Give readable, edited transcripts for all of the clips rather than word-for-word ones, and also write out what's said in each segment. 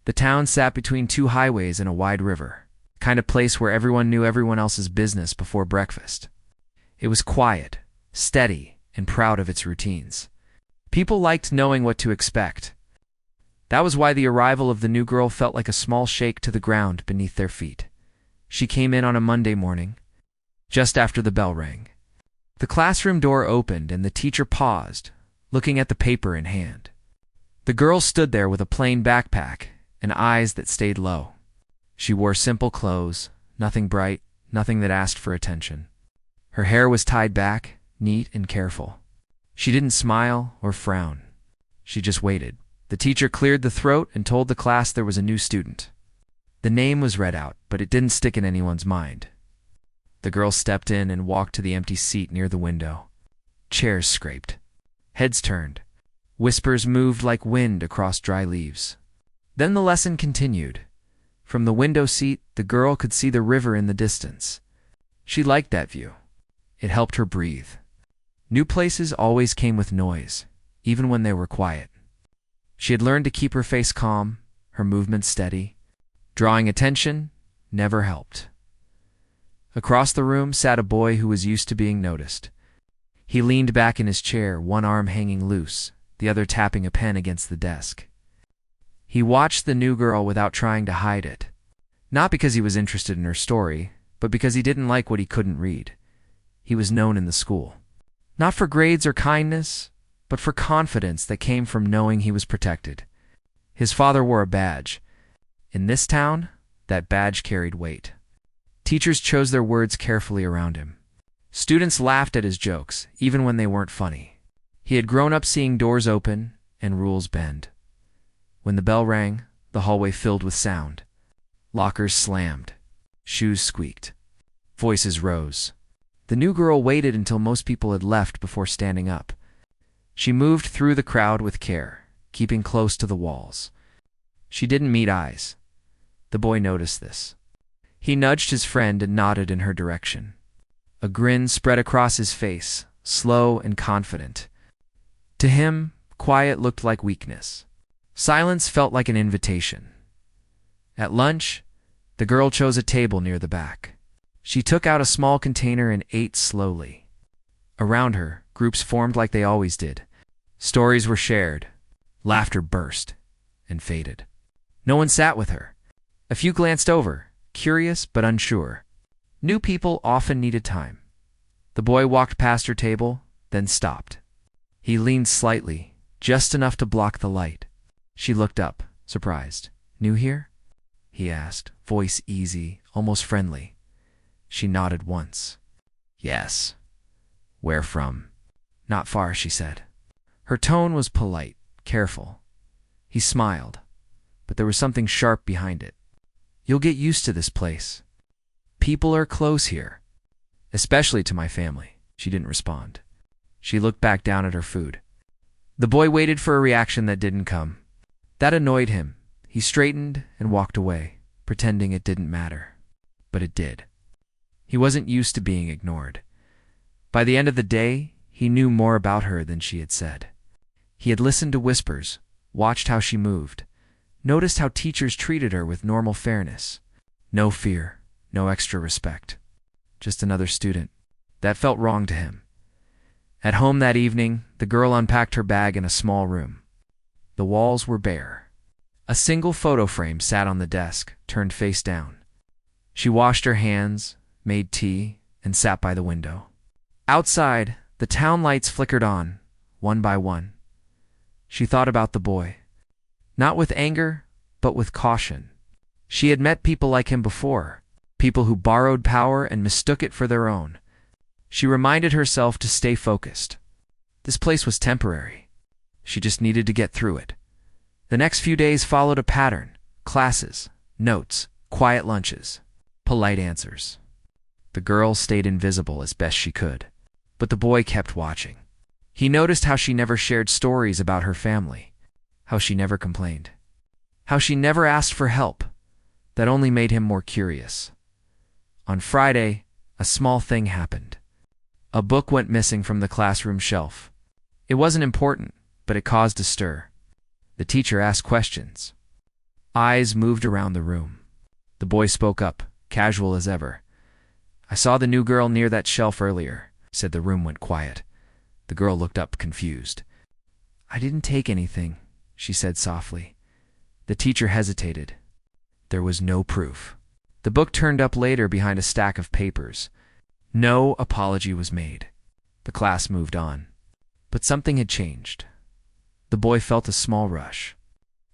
The town sat between two highways and a wide river, the kind of place where everyone knew everyone else's business before breakfast. It was quiet, steady, and proud of its routines. People liked knowing what to expect. That was why the arrival of the new girl felt like a small shake to the ground beneath their feet. She came in on a Monday morning, just after the bell rang. The classroom door opened and the teacher paused, looking at the paper in hand. The girl stood there with a plain backpack and eyes that stayed low. She wore simple clothes, nothing bright, nothing that asked for attention. Her hair was tied back, neat and careful. She didn't smile or frown. She just waited. The teacher cleared the throat and told the class there was a new student. The name was read out, but it didn't stick in anyone's mind. The girl stepped in and walked to the empty seat near the window. Chairs scraped. Heads turned. Whispers moved like wind across dry leaves. Then the lesson continued. From the window seat, the girl could see the river in the distance. She liked that view. It helped her breathe. New places always came with noise, even when they were quiet. She had learned to keep her face calm, her movements steady. Drawing attention never helped. Across the room sat a boy who was used to being noticed. He leaned back in his chair, one arm hanging loose, the other tapping a pen against the desk. He watched the new girl without trying to hide it. Not because he was interested in her story, but because he didn't like what he couldn't read. He was known in the school. Not for grades or kindness, but for confidence that came from knowing he was protected. His father wore a badge. In this town, that badge carried weight. Teachers chose their words carefully around him. Students laughed at his jokes, even when they weren't funny. He had grown up seeing doors open and rules bend. When the bell rang, the hallway filled with sound. Lockers slammed. Shoes squeaked. Voices rose. The new girl waited until most people had left before standing up. She moved through the crowd with care, keeping close to the walls. She didn't meet eyes. The boy noticed this. He nudged his friend and nodded in her direction. A grin spread across his face, slow and confident. To him, quiet looked like weakness. Silence felt like an invitation. At lunch, the girl chose a table near the back. She took out a small container and ate slowly. Around her, groups formed like they always did. Stories were shared. Laughter burst and faded. No one sat with her. A few glanced over, curious but unsure. New people often needed time. The boy walked past her table, then stopped. He leaned slightly, just enough to block the light. She looked up, surprised. "New here?" he asked, voice easy, almost friendly. She nodded once. "Yes." "Where from?" "Not far," she said. Her tone was polite, careful. He smiled, but there was something sharp behind it. "You'll get used to this place. People are close here, especially to my family." She didn't respond. She looked back down at her food. The boy waited for a reaction that didn't come. That annoyed him. He straightened and walked away, pretending it didn't matter. But it did. He wasn't used to being ignored. By the end of the day, he knew more about her than she had said. He had listened to whispers, watched how she moved, noticed how teachers treated her with normal fairness. No fear, no extra respect. Just another student. That felt wrong to him. At home that evening, the girl unpacked her bag in a small room. The walls were bare. A single photo frame sat on the desk, turned face down. She washed her hands, made tea, and sat by the window. Outside, the town lights flickered on, one by one. She thought about the boy. Not with anger, but with caution. She had met people like him before, people who borrowed power and mistook it for their own. She reminded herself to stay focused. This place was temporary. She just needed to get through it. The next few days followed a pattern: classes, notes, quiet lunches, polite answers. The girl stayed invisible as best she could, but the boy kept watching. He noticed how she never shared stories about her family, how she never complained, how she never asked for help. That only made him more curious. On Friday, a small thing happened. A book went missing from the classroom shelf. It wasn't important, but it caused a stir. The teacher asked questions. Eyes moved around the room. The boy spoke up, casual as ever. "I saw the new girl near that shelf earlier," said. The room went quiet. The girl looked up, confused. "I didn't take anything," she said softly. The teacher hesitated. There was no proof. The book turned up later behind a stack of papers. No apology was made. The class moved on. But something had changed. The boy felt a small rush.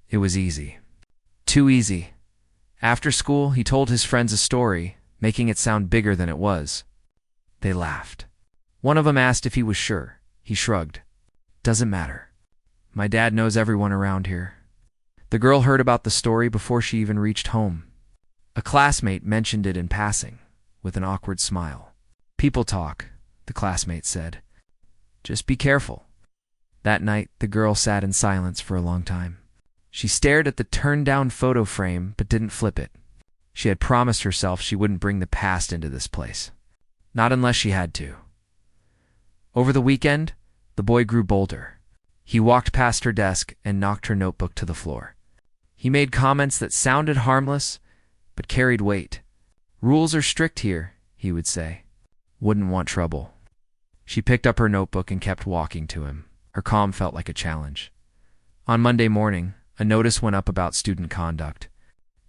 It was easy. Too easy. After school, he told his friends a story, making it sound bigger than it was. They laughed. One of them asked if he was sure. He shrugged. "Doesn't matter. My dad knows everyone around here." The girl heard about the story before she even reached home. A classmate mentioned it in passing, with an awkward smile. "People talk," the classmate said. "Just be careful." That night, the girl sat in silence for a long time. She stared at the turned-down photo frame but didn't flip it. She had promised herself she wouldn't bring the past into this place. Not unless she had to. Over the weekend, the boy grew bolder. He walked past her desk and knocked her notebook to the floor. He made comments that sounded harmless but carried weight. "Rules are strict here," he would say. "Wouldn't want trouble." She picked up her notebook and kept walking to him. Her calm felt like a challenge. On Monday morning, a notice went up about student conduct.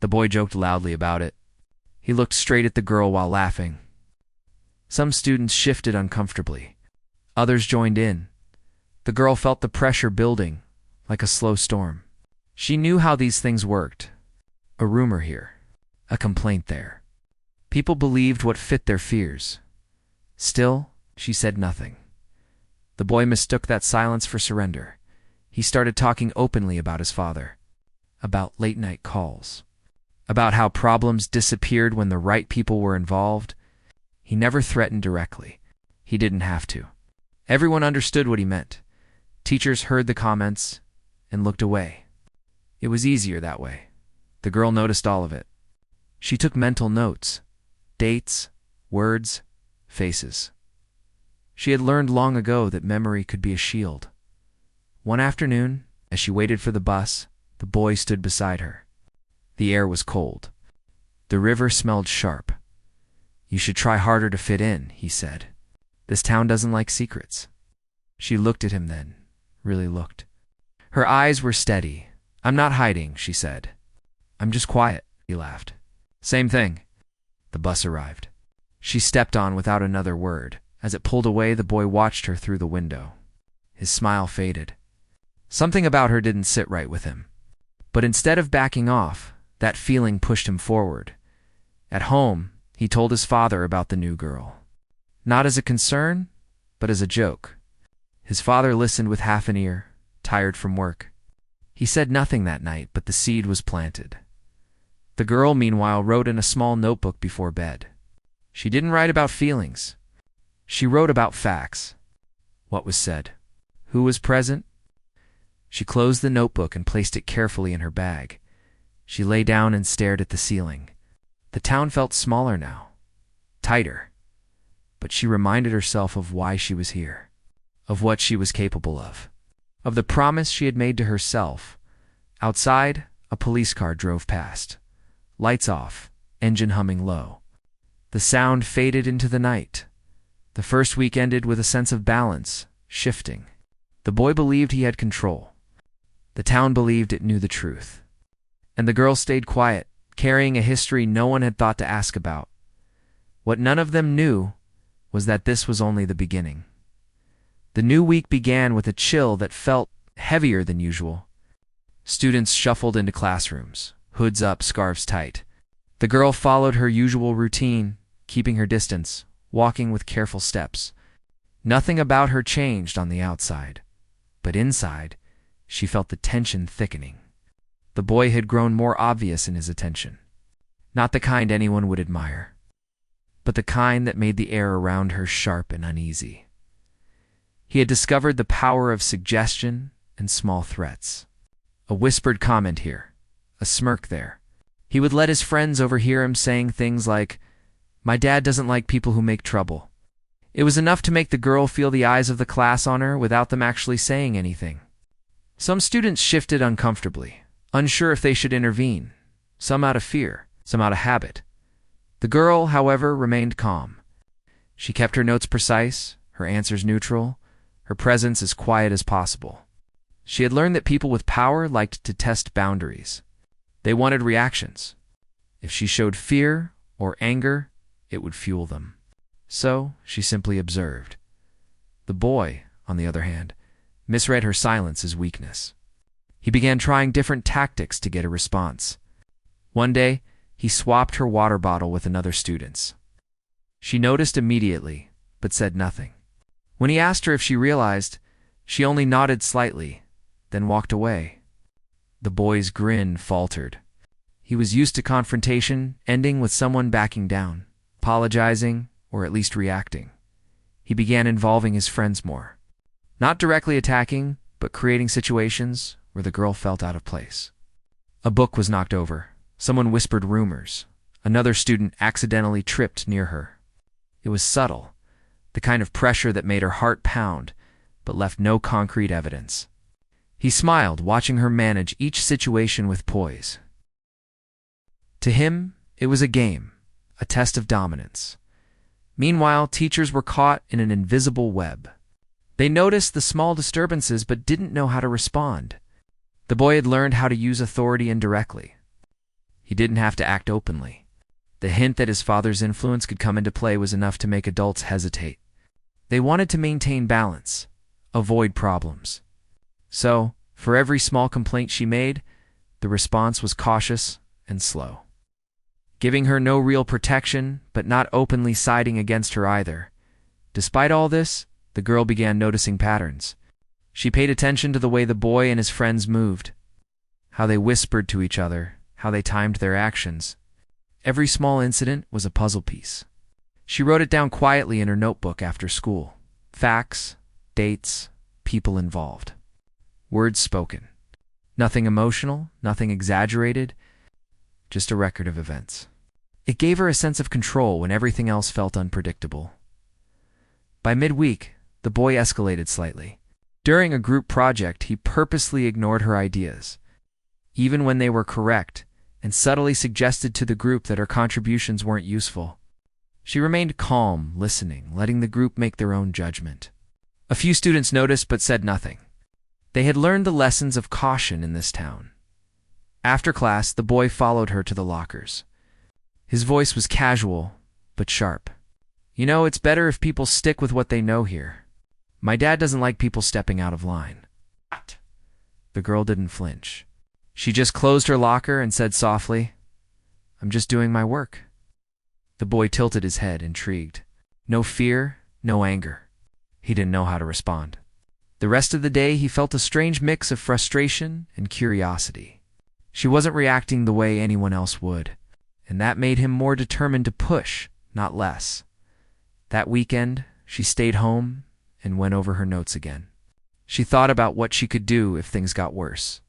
The boy joked loudly about it. He looked straight at the girl while laughing. Some students shifted uncomfortably. Others joined in. The girl felt the pressure building, like a slow storm. She knew how these things worked. A rumor here, a complaint there. People believed what fit their fears. Still, she said nothing. The boy mistook that silence for surrender. He started talking openly about his father, about late-night calls, about how problems disappeared when the right people were involved. He never threatened directly. He didn't have to. Everyone understood what he meant. Teachers heard the comments and looked away. It was easier that way. The girl noticed all of it. She took mental notes, dates, words, faces. She had learned long ago that memory could be a shield. One afternoon, as she waited for the bus, the boy stood beside her. The air was cold. The river smelled sharp. "You should try harder to fit in," he said. "This town doesn't like secrets." She looked at him then, really looked. Her eyes were steady. "I'm not hiding," she said. "I'm just quiet," he laughed. "Same thing." The bus arrived. She stepped on without another word. As it pulled away, the boy watched her through the window. His smile faded. Something about her didn't sit right with him. But instead of backing off, that feeling pushed him forward. At home, he told his father about the new girl. Not as a concern, but as a joke. His father listened with half an ear, tired from work. He said nothing that night, but the seed was planted. The girl, meanwhile, wrote in a small notebook before bed. She didn't write about feelings. She wrote about facts. What was said? Who was present? She closed the notebook and placed it carefully in her bag. She lay down and stared at the ceiling. The town felt smaller now, tighter. But she reminded herself of why she was here, of what she was capable of the promise she had made to herself. Outside, a police car drove past. Lights off, engine humming low. The sound faded into the night. The first week ended with a sense of balance, shifting. The boy believed he had control. The town believed it knew the truth. And the girl stayed quiet, carrying a history no one had thought to ask about. What none of them knew was that this was only the beginning. The new week began with a chill that felt heavier than usual. Students shuffled into classrooms, hoods up, scarves tight. The girl followed her usual routine, keeping her distance, walking with careful steps. Nothing about her changed on the outside, but inside, she felt the tension thickening. The boy had grown more obvious in his attention. Not the kind anyone would admire, but the kind that made the air around her sharp and uneasy. He had discovered the power of suggestion and small threats. A whispered comment here, a smirk there. He would let his friends overhear him saying things like, "My dad doesn't like people who make trouble." It was enough to make the girl feel the eyes of the class on her without them actually saying anything. Some students shifted uncomfortably. unsure if they should intervene, some out of fear, some out of habit. The girl, however, remained calm. She kept her notes precise, her answers neutral, her presence as quiet as possible. She had learned that people with power liked to test boundaries. They wanted reactions. If she showed fear or anger, it would fuel them. So she simply observed. The boy, on the other hand, misread her silence as weakness. He began trying different tactics to get a response. One day, he swapped her water bottle with another student's. She noticed immediately, but said nothing. When he asked her if she realized, she only nodded slightly, then walked away. The boy's grin faltered. He was used to confrontation ending with someone backing down, apologizing, or at least reacting. He began involving his friends more. Not directly attacking, but creating situations where the girl felt out of place. A book was knocked over. Someone whispered rumors. Another student accidentally tripped near her. It was subtle, the kind of pressure that made her heart pound, but left no concrete evidence. He smiled, watching her manage each situation with poise. To him, it was a game, a test of dominance. Meanwhile, teachers were caught in an invisible web. They noticed the small disturbances but didn't know how to respond. The boy had learned how to use authority indirectly. He didn't have to act openly. The hint that his father's influence could come into play was enough to make adults hesitate. They wanted to maintain balance, avoid problems. So, for every small complaint she made, the response was cautious and slow. Giving her no real protection, but not openly siding against her either. Despite all this, the girl began noticing patterns. She paid attention to the way the boy and his friends moved, how they whispered to each other, how they timed their actions. Every small incident was a puzzle piece. She wrote it down quietly in her notebook after school. Facts, dates, people involved. Words spoken. Nothing emotional, nothing exaggerated, just a record of events. It gave her a sense of control when everything else felt unpredictable. By midweek, the boy escalated slightly. During a group project, he purposely ignored her ideas, even when they were correct, and subtly suggested to the group that her contributions weren't useful. She remained calm, listening, letting the group make their own judgment. A few students noticed but said nothing. They had learned the lessons of caution in this town. After class, the boy followed her to the lockers. His voice was casual, but sharp. You know, it's better if people stick with what they know here. My dad doesn't like people stepping out of line. What? The girl didn't flinch. She just closed her locker and said softly, I'm just doing my work. The boy tilted his head, intrigued. No fear, no anger. He didn't know how to respond. The rest of the day, he felt a strange mix of frustration and curiosity. She wasn't reacting the way anyone else would, and that made him more determined to push, not less. That weekend, she stayed home and went over her notes again. She thought about what she could do if things got worse.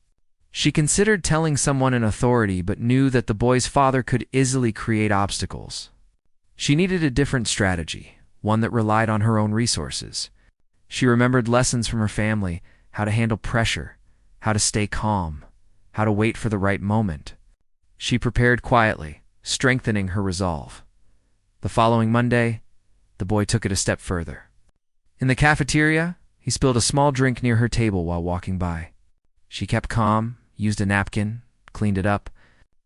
She considered telling someone in authority but knew that the boy's father could easily create obstacles. She needed a different strategy, one that relied on her own resources. She remembered lessons from her family, how to handle pressure, how to stay calm, how to wait for the right moment. She prepared quietly, strengthening her resolve. The following Monday, the boy took it a step further. In the cafeteria, he spilled a small drink near her table while walking by. She kept calm, used a napkin, cleaned it up.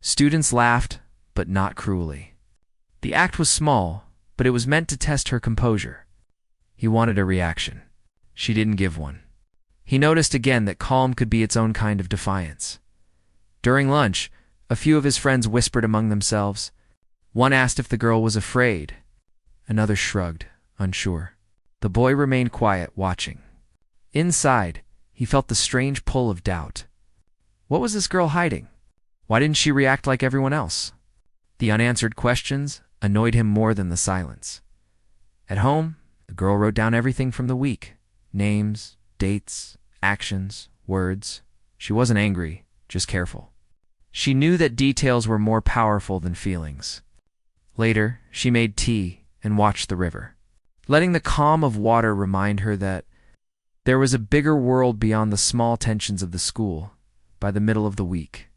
Students laughed, but not cruelly. The act was small, but it was meant to test her composure. He wanted a reaction. She didn't give one. He noticed again that calm could be its own kind of defiance. During lunch, a few of his friends whispered among themselves. One asked if the girl was afraid. Another shrugged, unsure. The boy remained quiet, watching. Inside, he felt the strange pull of doubt. What was this girl hiding? Why didn't she react like everyone else? The unanswered questions annoyed him more than the silence. At home, the girl wrote down everything from the week. Names, dates, actions, words. She wasn't angry, just careful. She knew that details were more powerful than feelings. Later, she made tea and watched the river, letting the calm of water remind her that there was a bigger world beyond the small tensions of the school. By the middle of the week,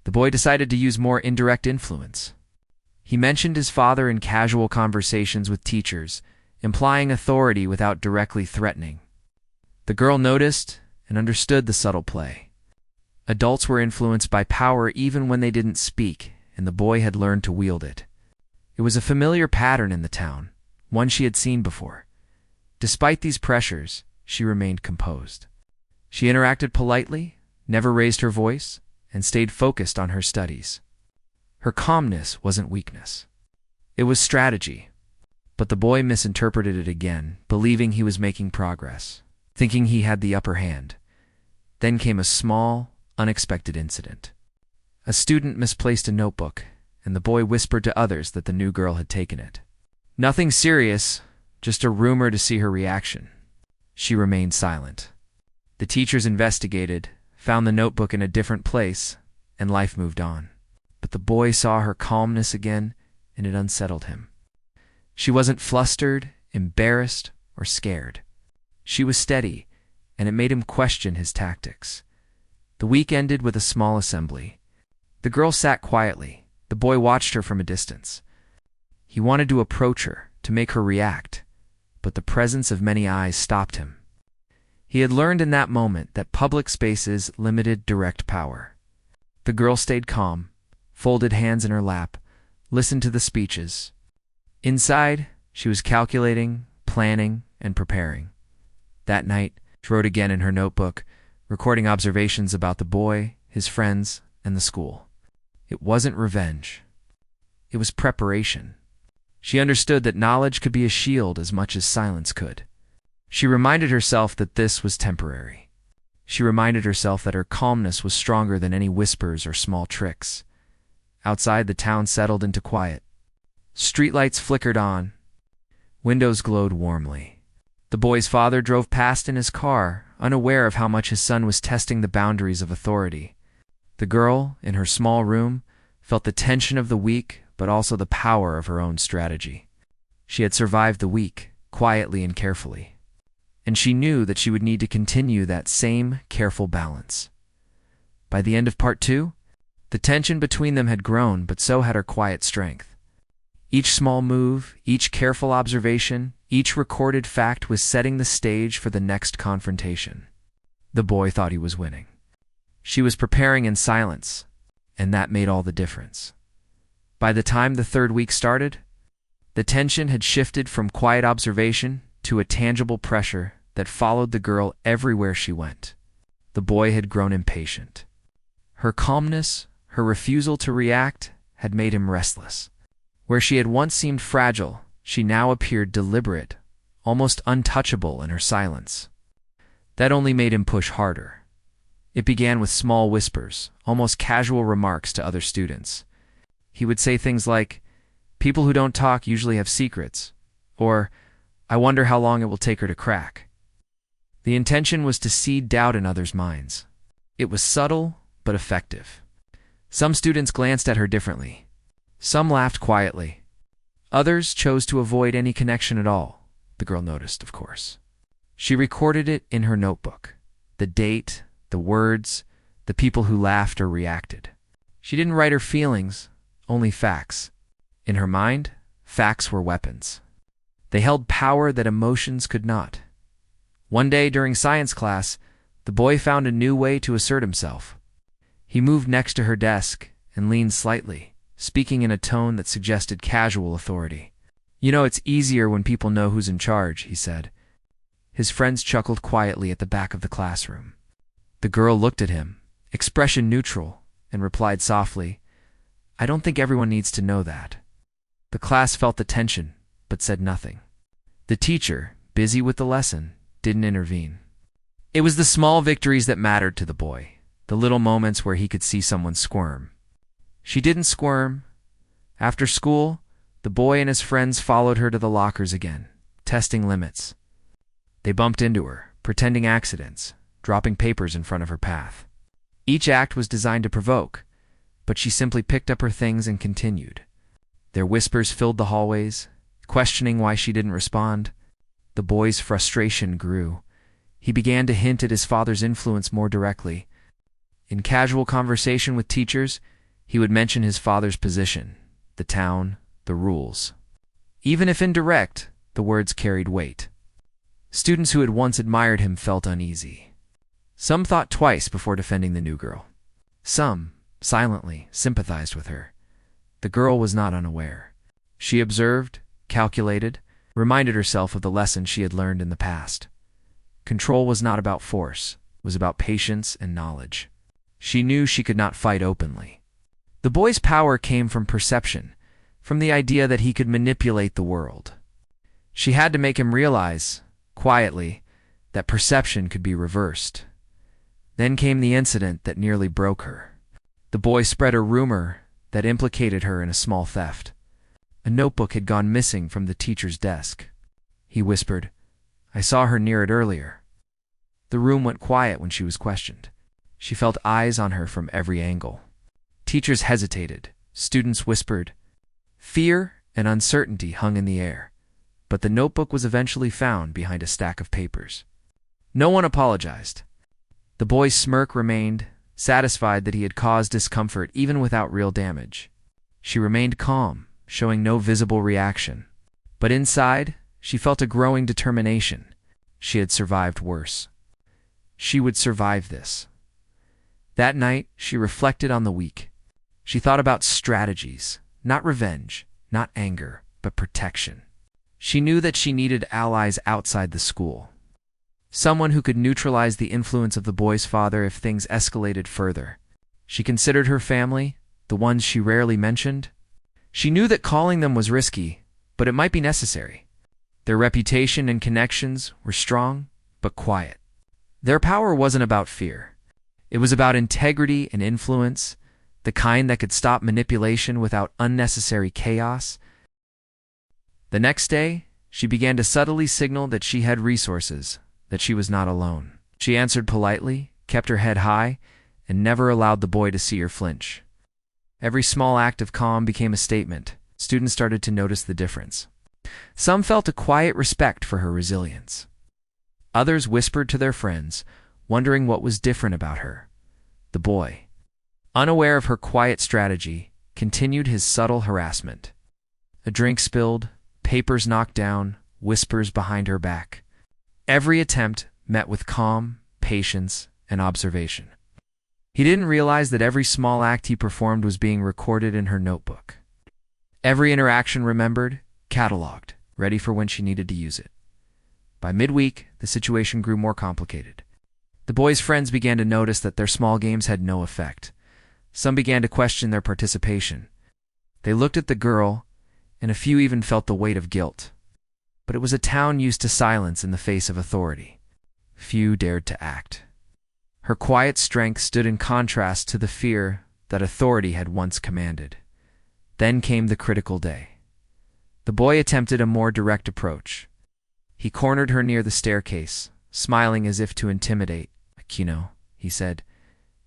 The boy decided to use more indirect influence. He mentioned his father in casual conversations with teachers, implying authority without directly threatening. The girl noticed and understood the subtle play. Adults were influenced by power even when they didn't speak, and the boy had learned to wield it. It was a familiar pattern in the town, one she had seen before. Despite these pressures, she remained composed. She interacted politely, never raised her voice, and stayed focused on her studies. Her calmness wasn't weakness. It was strategy. But the boy misinterpreted it again, believing he was making progress, thinking he had the upper hand. Then came a small, unexpected incident. A student misplaced a notebook, and the boy whispered to others that the new girl had taken it. Nothing serious, just a rumor to see her reaction. She remained silent. The teachers investigated, found the notebook in a different place, and life moved on. But the boy saw her calmness again, and it unsettled him. She wasn't flustered, embarrassed, or scared. She was steady, and it made him question his tactics. The week ended with a small assembly. The girl sat quietly. The boy watched her from a distance. He wanted to approach her, to make her react, but the presence of many eyes stopped him. He had learned in that moment that public spaces limited direct power. The girl stayed calm, folded hands in her lap, listened to the speeches. Inside, she was calculating, planning, and preparing. That night, she wrote again in her notebook, recording observations about the boy, his friends, and the school. It wasn't revenge. It was preparation. She understood that knowledge could be a shield as much as silence could. She reminded herself that this was temporary. She reminded herself that her calmness was stronger than any whispers or small tricks. Outside, the town settled into quiet. Streetlights flickered on. Windows glowed warmly. The boy's father drove past in his car, unaware of how much his son was testing the boundaries of authority. The girl, in her small room, felt the tension of the week, but also the power of her own strategy. She had survived the week, quietly and carefully. And she knew that she would need to continue that same careful balance. By the end of part 2, the tension between them had grown, but so had her quiet strength. Each small move, each careful observation, each recorded fact was setting the stage for the next confrontation. The boy thought he was winning. She was preparing in silence, and that made all the difference. By the time the third week started, the tension had shifted from quiet observation to a tangible pressure that followed the girl everywhere she went. The boy had grown impatient. Her calmness, her refusal to react, had made him restless. Where she had once seemed fragile, she now appeared deliberate, almost untouchable in her silence. That only made him push harder. It began with small whispers, almost casual remarks to other students. He would say things like, "People who don't talk usually have secrets," or, "I wonder how long it will take her to crack." The intention was to seed doubt in others' minds. It was subtle, but effective. Some students glanced at her differently. Some laughed quietly. Others chose to avoid any connection at all, the girl noticed, of course. She recorded it in her notebook. The date, the words, the people who laughed or reacted. She didn't write her feelings, only facts. In her mind, facts were weapons. They held power that emotions could not. One day during science class, the boy found a new way to assert himself. He moved next to her desk and leaned slightly, speaking in a tone that suggested casual authority. "You know, it's easier when people know who's in charge," he said. His friends chuckled quietly at the back of the classroom. The girl looked at him, expression neutral, and replied softly, "I don't think everyone needs to know that." The class felt the tension, but said nothing. The teacher, busy with the lesson, didn't intervene. It was the small victories that mattered to the boy, the little moments where he could see someone squirm. She didn't squirm. After school, the boy and his friends followed her to the lockers again, testing limits. They bumped into her, pretending accidents, dropping papers in front of her path. Each act was designed to provoke, but she simply picked up her things and continued. Their whispers filled the hallways, questioning why she didn't respond. The boy's frustration grew. He began to hint at his father's influence more directly. In casual conversation with teachers, He would mention his father's position, the town, the rules. Even if indirect, the words carried weight. Students who had once admired him felt uneasy. Some thought twice before defending the new girl. Some, silently, sympathized with her. The girl was not unaware. She observed, calculated, reminded herself of the lesson she had learned in the past. Control was not about force, it was about patience and knowledge. She knew she could not fight openly. The boy's power came from perception, from the idea that he could manipulate the world. She had to make him realize, quietly, that perception could be reversed. Then came the incident that nearly broke her. The boy spread a rumor that implicated her in a small theft. A notebook had gone missing from the teacher's desk. He whispered, "I saw her near it earlier." The room went quiet when she was questioned. She felt eyes on her from every angle. Teachers hesitated. Students whispered. Fear and uncertainty hung in the air. But the notebook was eventually found behind a stack of papers. No one apologized. The boy's smirk remained, satisfied that he had caused discomfort even without real damage. She remained calm, showing no visible reaction. But inside, she felt a growing determination. She had survived worse. She would survive this. That night, she reflected on the week. She thought about strategies, not revenge, not anger, but protection. She knew that she needed allies outside the school. Someone who could neutralize the influence of the boy's father if things escalated further. She considered her family, the ones she rarely mentioned. She knew that calling them was risky, but it might be necessary. Their reputation and connections were strong, but quiet. Their power wasn't about fear. It was about integrity and influence, the kind that could stop manipulation without unnecessary chaos. The next day, she began to subtly signal that she had resources, that she was not alone. She answered politely, kept her head high, and never allowed the boy to see her flinch. Every small act of calm became a statement. Students started to notice the difference. Some felt a quiet respect for her resilience. Others whispered to their friends, wondering what was different about her. The boy, unaware of her quiet strategy, continued his subtle harassment. A drink spilled, papers knocked down, whispers behind her back. Every attempt met with calm, patience, and observation. He didn't realize that every small act he performed was being recorded in her notebook. Every interaction remembered, cataloged, ready for when she needed to use it. By midweek, the situation grew more complicated. The boy's friends began to notice that their small games had no effect. Some began to question their participation. They looked at the girl, and a few even felt the weight of guilt. But it was a town used to silence in the face of authority. Few dared to act. Her quiet strength stood in contrast to the fear that authority had once commanded. Then came the critical day. The boy attempted a more direct approach. He cornered her near the staircase, smiling as if to intimidate. "Aquino," he said,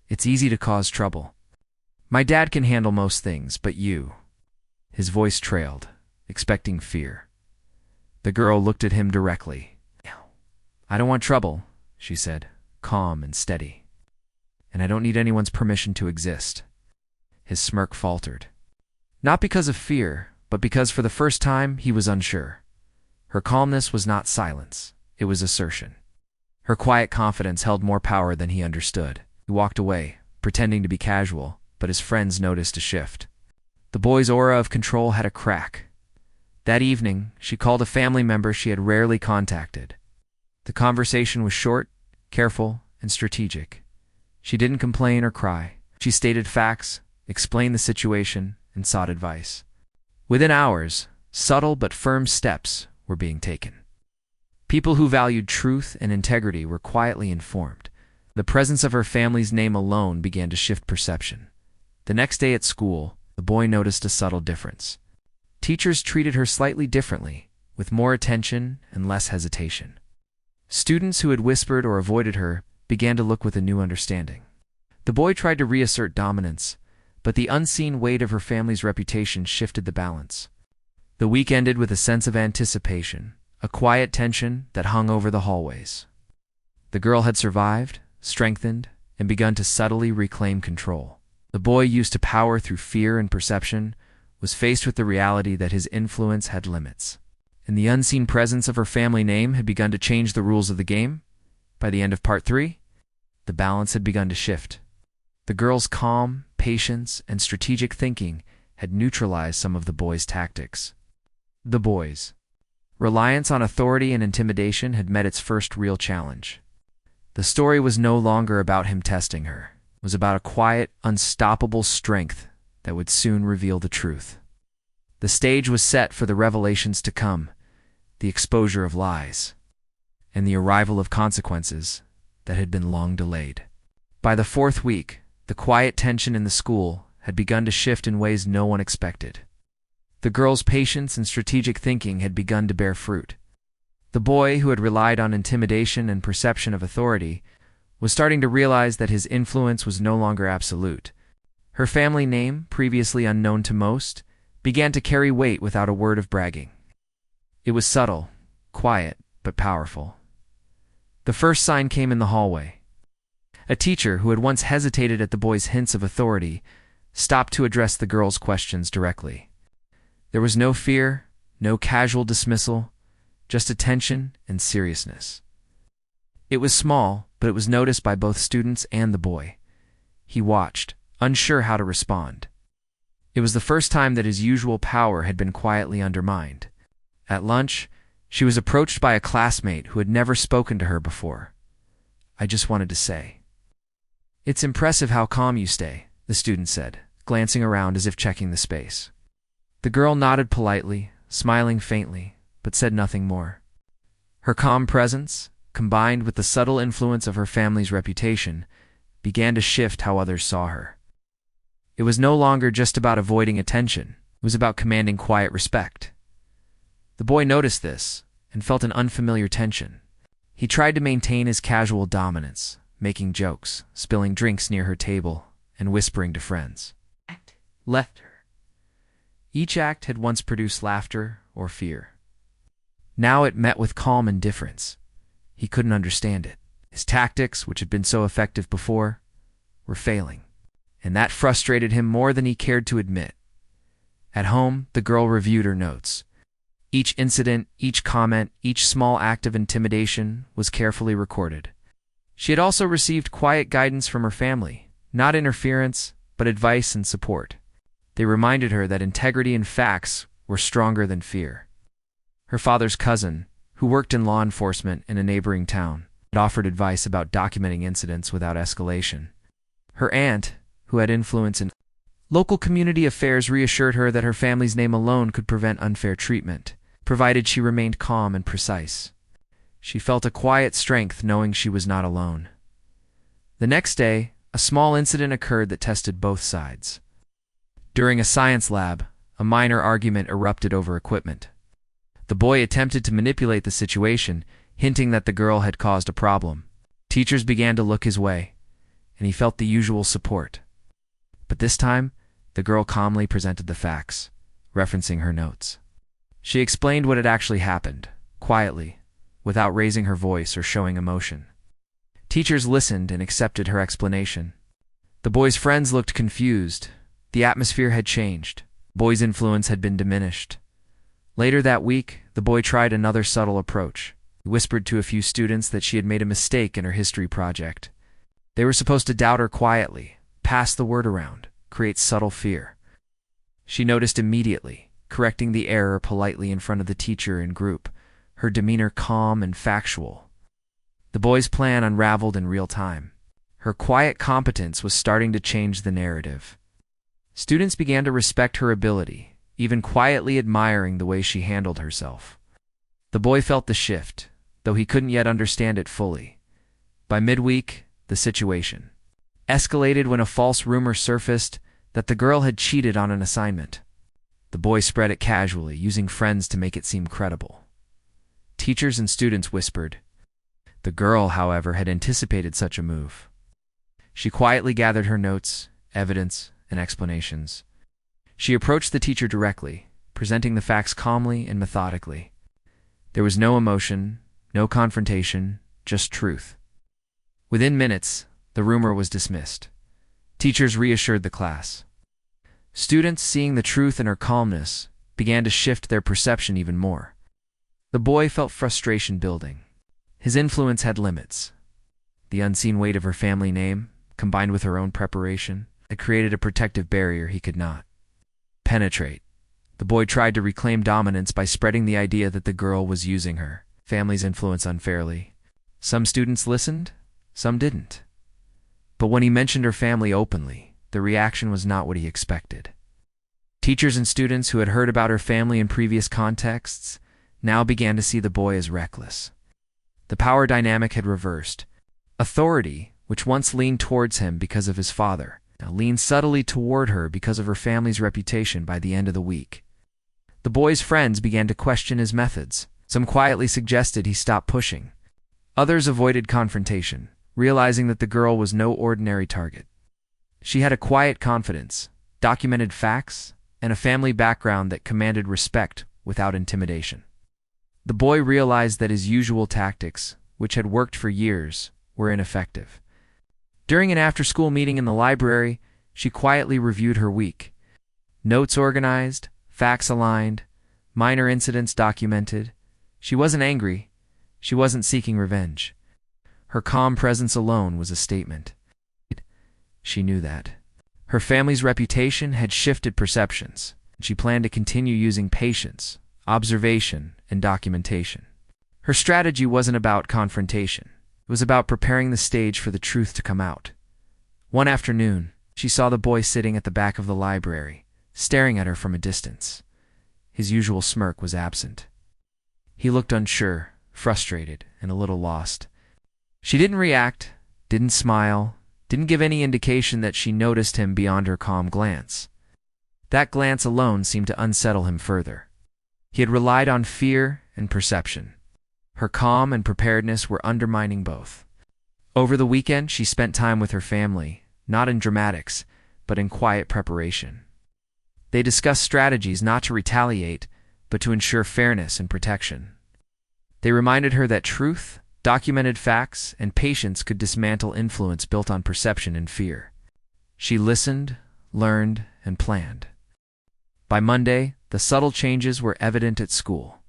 "it's easy to cause trouble. My dad can handle most things, but you." His voice trailed, expecting fear. The girl looked at him directly. "I don't want trouble," she said, calm and steady. "And I don't need anyone's permission to exist." His smirk faltered. Not because of fear, but because for the first time he was unsure. Her calmness was not silence, it was assertion. Her quiet confidence held more power than he understood. He walked away, pretending to be casual, but his friends noticed a shift. The boy's aura of control had a crack. That evening, she called a family member she had rarely contacted. The conversation was short, careful, and strategic. She didn't complain or cry. She stated facts, explained the situation, and sought advice. Within hours, subtle but firm steps were being taken. People who valued truth and integrity were quietly informed. The presence of her family's name alone began to shift perception. The next day at school, the boy noticed a subtle difference. Teachers treated her slightly differently, with more attention and less hesitation. Students who had whispered or avoided her began to look with a new understanding. The boy tried to reassert dominance, but the unseen weight of her family's reputation shifted the balance. The week ended with a sense of anticipation, a quiet tension that hung over the hallways. The girl had survived, strengthened, and begun to subtly reclaim control. The boy, used to power through fear and perception, was faced with the reality that his influence had limits. And the unseen presence of her family name had begun to change the rules of the game. By the end of Part 3, the balance had begun to shift. The girl's calm, patience, and strategic thinking had neutralized some of the boy's tactics. The boy's reliance on authority and intimidation had met its first real challenge. The story was no longer about him testing her. It was about a quiet, unstoppable strength that would soon reveal the truth. The stage was set for the revelations to come, the exposure of lies, and the arrival of consequences that had been long delayed. By the fourth week, the quiet tension in the school had begun to shift in ways no one expected. The girl's patience and strategic thinking had begun to bear fruit. The boy, who had relied on intimidation and perception of authority, was starting to realize that his influence was no longer absolute. Her family name, previously unknown to most, began to carry weight without a word of bragging. It was subtle, quiet, but powerful. The first sign came in the hallway. A teacher, who had once hesitated at the boy's hints of authority, stopped to address the girl's questions directly. There was no fear, no casual dismissal, just attention and seriousness. It was small, but it was noticed by both students and the boy. He watched, unsure how to respond. It was the first time that his usual power had been quietly undermined. At lunch, she was approached by a classmate who had never spoken to her before. "I just wanted to say, it's impressive how calm you stay," the student said, glancing around as if checking the space. The girl nodded politely, smiling faintly, but said nothing more. Her calm presence, combined with the subtle influence of her family's reputation, began to shift how others saw her. It was no longer just about avoiding attention. It was about commanding quiet respect. The boy noticed this and felt an unfamiliar tension. He tried to maintain his casual dominance, making jokes, spilling drinks near her table, and whispering to friends. Left her. Each act had once produced laughter or fear. Now it met with calm indifference. He couldn't understand it. His tactics, which had been so effective before, were failing, and that frustrated him more than he cared to admit. At home, the girl reviewed her notes. Each incident, each comment, each small act of intimidation was carefully recorded. She had also received quiet guidance from her family, not interference, but advice and support. They reminded her that integrity and facts were stronger than fear. Her father's cousin, who worked in law enforcement in a neighboring town, had offered advice about documenting incidents without escalation. Her aunt, who had influence in local community affairs, reassured her that her family's name alone could prevent unfair treatment, provided she remained calm and precise. She felt a quiet strength knowing she was not alone. The next day, a small incident occurred that tested both sides. During a science lab, a minor argument erupted over equipment. The boy attempted to manipulate the situation, hinting that the girl had caused a problem. Teachers began to look his way, and he felt the usual support. But this time, the girl calmly presented the facts, referencing her notes. She explained what had actually happened, quietly, without raising her voice or showing emotion. Teachers listened and accepted her explanation. The boy's friends looked confused. The atmosphere had changed. The boy's influence had been diminished. Later that week, the boy tried another subtle approach. He whispered to a few students that she had made a mistake in her history project. They were supposed to doubt her quietly, pass the word around, create subtle fear. She noticed immediately, correcting the error politely in front of the teacher and group, her demeanor calm and factual. The boy's plan unraveled in real time. Her quiet competence was starting to change the narrative. Students began to respect her ability, even quietly admiring the way she handled herself. The boy felt the shift, though he couldn't yet understand it fully. By midweek, the situation escalated when a false rumor surfaced that the girl had cheated on an assignment. The boy spread it casually, using friends to make it seem credible. Teachers and students whispered. The girl, however, had anticipated such a move. She quietly gathered her notes, evidence, and explanations. She approached the teacher directly, presenting the facts calmly and methodically. There was no emotion, no confrontation, just truth. Within minutes, the rumor was dismissed. Teachers reassured the class. Students, seeing the truth in her calmness, began to shift their perception even more. The boy felt frustration building. His influence had limits. The unseen weight of her family name, combined with her own preparation, had created a protective barrier he could not penetrate. The boy tried to reclaim dominance by spreading the idea that the girl was using her family's influence unfairly. Some students listened, some didn't. But when he mentioned her family openly, the reaction was not what he expected. Teachers and students who had heard about her family in previous contexts now began to see the boy as reckless. The power dynamic had reversed. Authority, which once leaned towards him because of his father, now leaned subtly toward her because of her family's reputation by the end of the week. The boy's friends began to question his methods. Some quietly suggested he stop pushing. Others avoided confrontation, realizing that the girl was no ordinary target. She had a quiet confidence, documented facts, and a family background that commanded respect without intimidation. The boy realized that his usual tactics, which had worked for years, were ineffective. During an after-school meeting in the library, she quietly reviewed her week. Notes organized, facts aligned, minor incidents documented. She wasn't angry. She wasn't seeking revenge. Her calm presence alone was a statement. She knew that. Her family's reputation had shifted perceptions. She planned to continue using patience, observation, and documentation. Her strategy wasn't about confrontation. It was about preparing the stage for the truth to come out. One afternoon, she saw the boy sitting at the back of the library, staring at her from a distance. His usual smirk was absent. He looked unsure, frustrated, and a little lost. She didn't react, didn't smile, didn't give any indication that she noticed him beyond her calm glance. That glance alone seemed to unsettle him further. He had relied on fear and perception. Her calm and preparedness were undermining both. Over the weekend, she spent time with her family, not in dramatics, but in quiet preparation. They discussed strategies not to retaliate, but to ensure fairness and protection. They reminded her that truth, documented facts, and patience could dismantle influence built on perception and fear. She listened, learned, and planned. By Monday, the subtle changes were evident at school.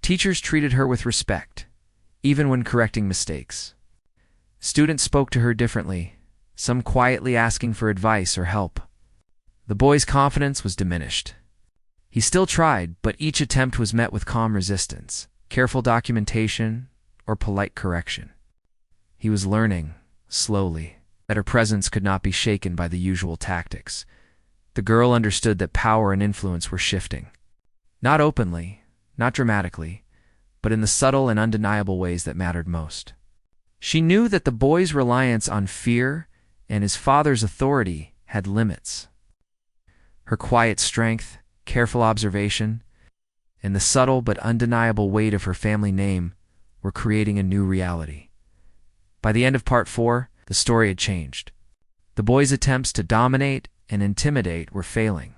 Teachers treated her with respect, even when correcting mistakes. Students spoke to her differently, some quietly asking for advice or help. The boy's confidence was diminished. He still tried, but each attempt was met with calm resistance, careful documentation, or polite correction. He was learning, slowly, that her presence could not be shaken by the usual tactics. The girl understood that power and influence were shifting. Not openly, not dramatically, but in the subtle and undeniable ways that mattered most. She knew that the boy's reliance on fear and his father's authority had limits. Her quiet strength, careful observation, and the subtle but undeniable weight of her family name were creating a new reality. By the end of Part 4, the story had changed. The boy's attempts to dominate and intimidate were failing.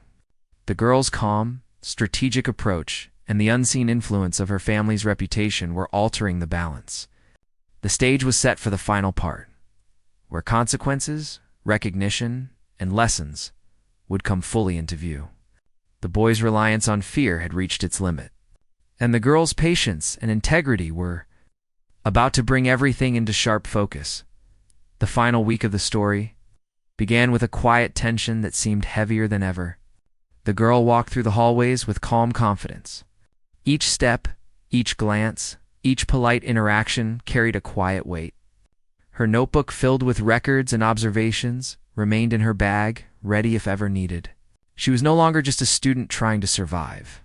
The girl's calm, strategic approach and the unseen influence of her family's reputation were altering the balance. The stage was set for the final part, where consequences, recognition, and lessons would come fully into view. The boy's reliance on fear had reached its limit, and the girl's patience and integrity were about to bring everything into sharp focus. The final week of the story began with a quiet tension that seemed heavier than ever. The girl walked through the hallways with calm confidence. Each step, each glance, each polite interaction carried a quiet weight. Her notebook filled with records and observations remained in her bag, ready if ever needed. She was no longer just a student trying to survive.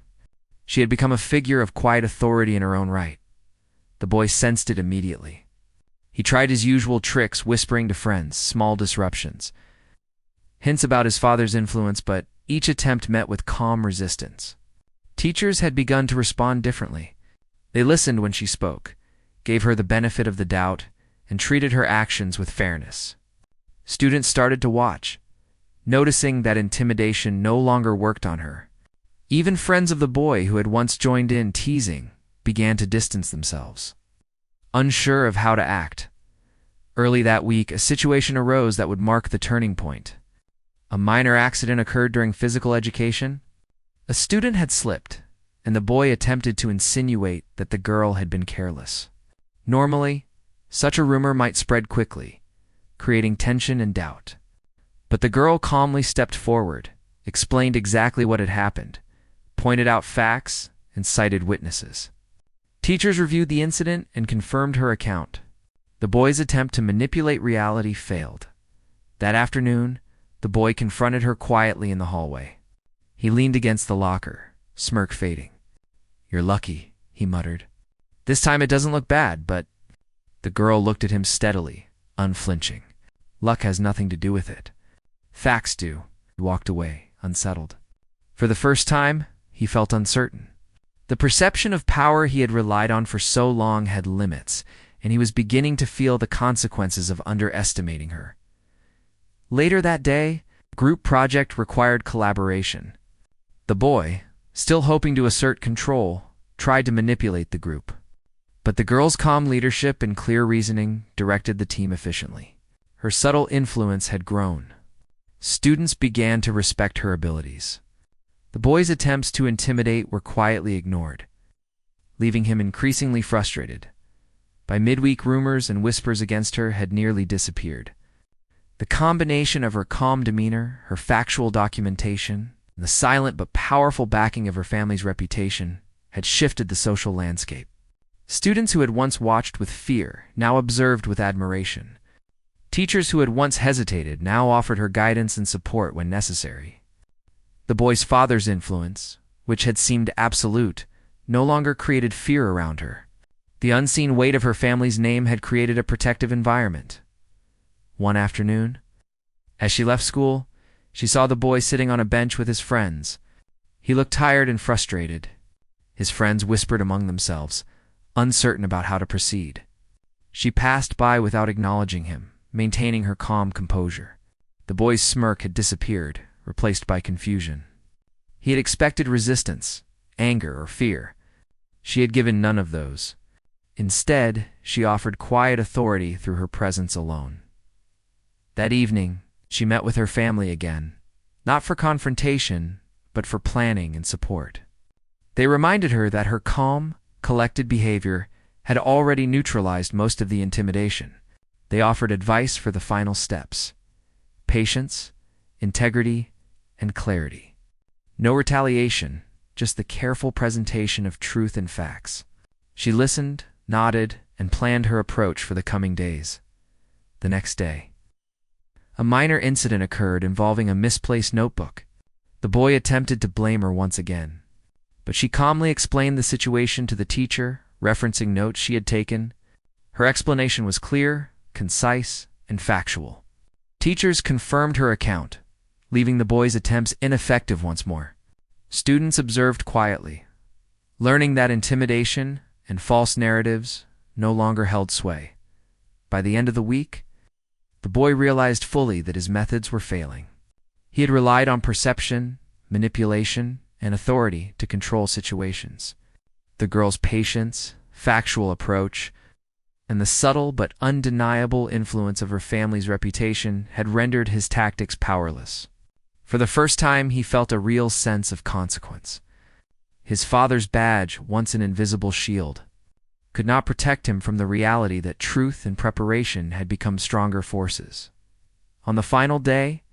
She had become a figure of quiet authority in her own right. The boy sensed it immediately. He tried his usual tricks, whispering to friends, small disruptions, hints about his father's influence, but each attempt met with calm resistance. Teachers had begun to respond differently. They listened when she spoke, gave her the benefit of the doubt, and treated her actions with fairness. Students started to watch, noticing that intimidation no longer worked on her. Even friends of the boy who had once joined in teasing began to distance themselves, unsure of how to act. Early that week, a situation arose that would mark the turning point. A minor accident occurred during physical education. A student had slipped, and the boy attempted to insinuate that the girl had been careless. Normally, such a rumor might spread quickly, creating tension and doubt. But the girl calmly stepped forward, explained exactly what had happened, pointed out facts, and cited witnesses. Teachers reviewed the incident and confirmed her account. The boy's attempt to manipulate reality failed. That afternoon, the boy confronted her quietly in the hallway. He leaned against the locker, smirk fading. "You're lucky," he muttered. "This time it doesn't look bad, but—" The girl looked at him steadily, unflinching. "Luck has nothing to do with it. Facts do." He walked away, unsettled. For the first time, he felt uncertain. The perception of power he had relied on for so long had limits, and he was beginning to feel the consequences of underestimating her. Later that day, the group project required collaboration. The boy, still hoping to assert control, tried to manipulate the group. But the girl's calm leadership and clear reasoning directed the team efficiently. Her subtle influence had grown. Students began to respect her abilities. The boy's attempts to intimidate were quietly ignored, leaving him increasingly frustrated. By midweek, rumors and whispers against her had nearly disappeared. The combination of her calm demeanor, her factual documentation, and the silent but powerful backing of her family's reputation had shifted the social landscape. Students who had once watched with fear now observed with admiration. Teachers who had once hesitated now offered her guidance and support when necessary. The boy's father's influence, which had seemed absolute, no longer created fear around her. The unseen weight of her family's name had created a protective environment. One afternoon, as she left school, she saw the boy sitting on a bench with his friends. He looked tired and frustrated. His friends whispered among themselves, uncertain about how to proceed. She passed by without acknowledging him, maintaining her calm composure. The boy's smirk had disappeared, replaced by confusion. He had expected resistance, anger, or fear. She had given none of those. Instead, she offered quiet authority through her presence alone. That evening, she met with her family again, not for confrontation, but for planning and support. They reminded her that her calm, collected behavior had already neutralized most of the intimidation. They offered advice for the final steps: patience, integrity, and clarity. No retaliation, just the careful presentation of truth and facts. She listened, nodded, and planned her approach for the coming days. The next day, a minor incident occurred involving a misplaced notebook. The boy attempted to blame her once again, but she calmly explained the situation to the teacher, referencing notes she had taken. Her explanation was clear, concise, and factual. Teachers confirmed her account, leaving the boy's attempts ineffective once more. Students observed quietly, learning that intimidation and false narratives no longer held sway. By the end of the week, the boy realized fully that his methods were failing. He had relied on perception, manipulation, and authority to control situations. The girl's patience, factual approach, and the subtle but undeniable influence of her family's reputation had rendered his tactics powerless. For the first time, he felt a real sense of consequence. His father's badge, once an invisible shield, could not protect him from the reality that truth and preparation had become stronger forces. On the final day,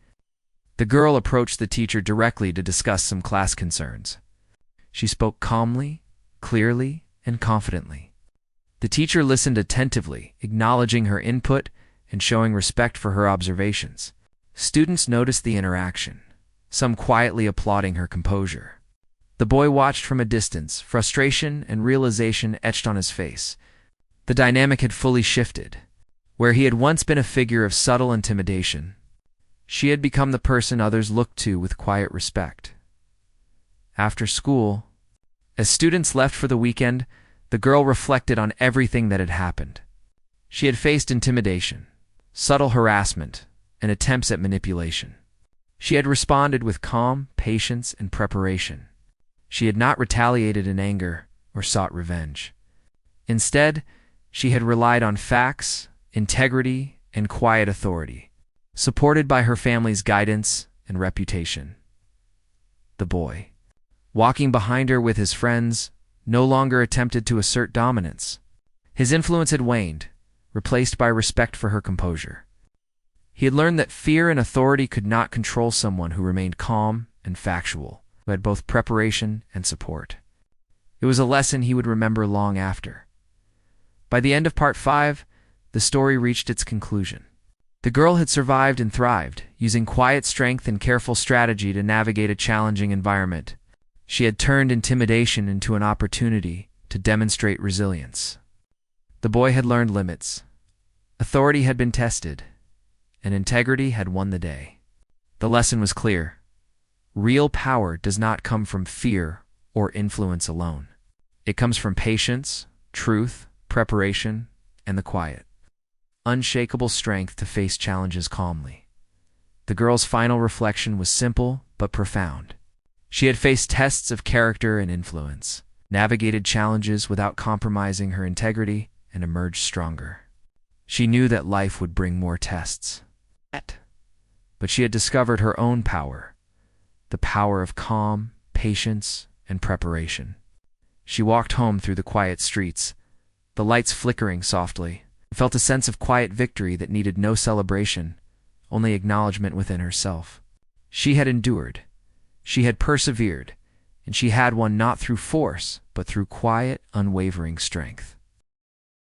the girl approached the teacher directly to discuss some class concerns. She spoke calmly, clearly, and confidently. The teacher listened attentively, acknowledging her input and showing respect for her observations. Students noticed the interaction, some quietly applauding her composure. The boy watched from a distance, frustration and realization etched on his face. The dynamic had fully shifted. Where he had once been a figure of subtle intimidation, she had become the person others looked to with quiet respect. After school, as students left for the weekend, the girl reflected on everything that had happened. She had faced intimidation, subtle harassment, and attempts at manipulation. She had responded with calm, patience, and preparation. She had not retaliated in anger or sought revenge. Instead, she had relied on facts, integrity, and quiet authority. Supported by her family's guidance and reputation. The boy, walking behind her with his friends, no longer attempted to assert dominance. His influence had waned, replaced by respect for her composure. He had learned that fear and authority could not control someone who remained calm and factual, who had both preparation and support. It was a lesson he would remember long after. By the end of Part 5, the story reached its conclusion. The girl had survived and thrived, using quiet strength and careful strategy to navigate a challenging environment. She had turned intimidation into an opportunity to demonstrate resilience. The boy had learned limits. Authority had been tested, and integrity had won the day. The lesson was clear. Real power does not come from fear or influence alone. It comes from patience, truth, preparation, and the quiet, unshakable strength to face challenges calmly. The girl's final reflection was simple but profound. She had faced tests of character and influence, navigated challenges without compromising her integrity, and emerged stronger. She knew that life would bring more tests. But she had discovered her own power, the power of calm, patience, and preparation. She walked home through the quiet streets, the lights flickering softly, and felt a sense of quiet victory that needed no celebration, only acknowledgement within herself. She had endured, she had persevered, and she had won not through force, but through quiet, unwavering strength.